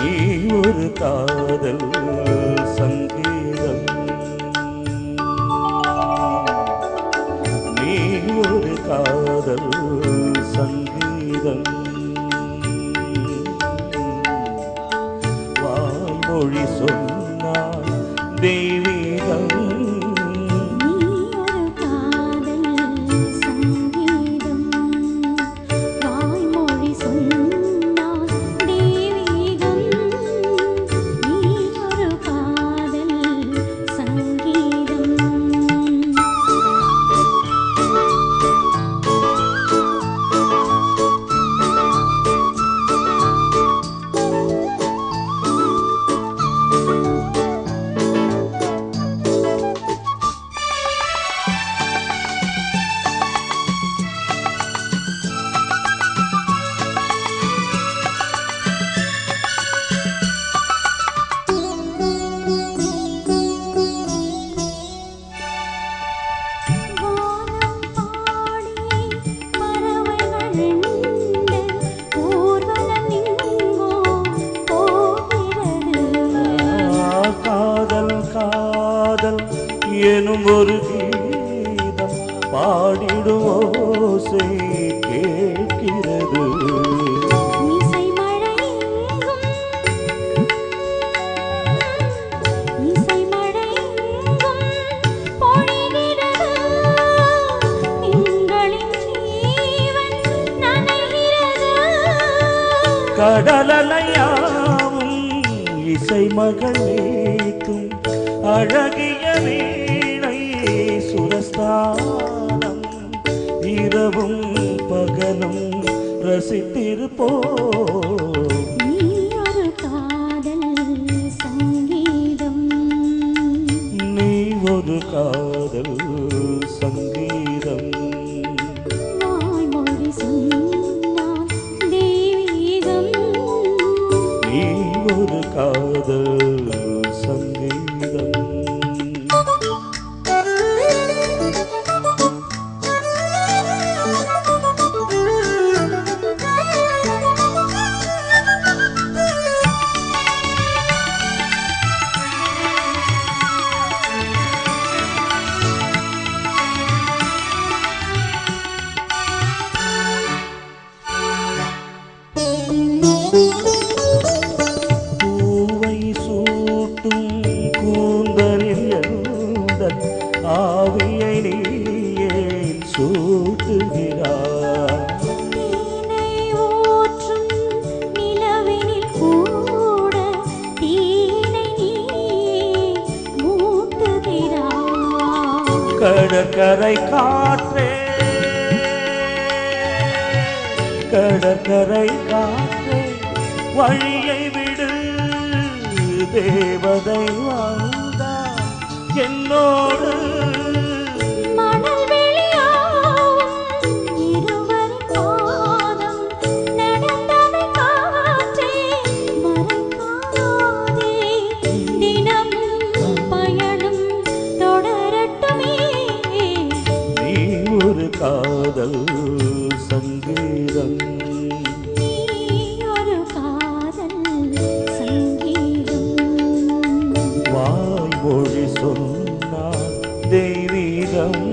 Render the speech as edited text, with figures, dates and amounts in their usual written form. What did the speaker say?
நீ ஒரு காதல் சங்கீதம், நீ ஒரு காதல் சங்கீதம். வாய்மொழி சொன்னால் தெய்வீகம், எனும் ஒரு கீதம் பாடிடும் ஓசை கேட்கிறது. கடலலையாவும் இசை மகள் நீத்தும் அழகிய வீணை சுரஸ்தானம், இரவும் பகலும் ரசித்திருப்போம். நீ ஒரு காதல் சங்கீதம், நீ ஒரு காதல் சங்கீதம். வாய்மொழி சொன்னால் தெய்வீகம், நீ ஒரு காதல் சங்கீதம். பூவை சூட்டும் கூந்தலில் எழுந்தன் ஆவியை நீயே சூட்டுகிறாய். தேனை ஊற்றும் நிலவினில் கூட தீனை நீ மூட்டுகிறாய். கடற்கரை காற்றே, கடற்கரை காற்றே வழியை விடு, தேவதை வந்தாள் என்னோடு. மணல் வெளியாகும் இருவரின் பாதம் நடந்தவை காற்றே மறைக்காதே, தினமும் பயணம் தொடரட்டுமே. நீ ஒரு காதல் சங்கீதம், நீ ஒரு காதல் சங்கீதம். வாய்மொழி சொன்னால் தெய்வீகம்,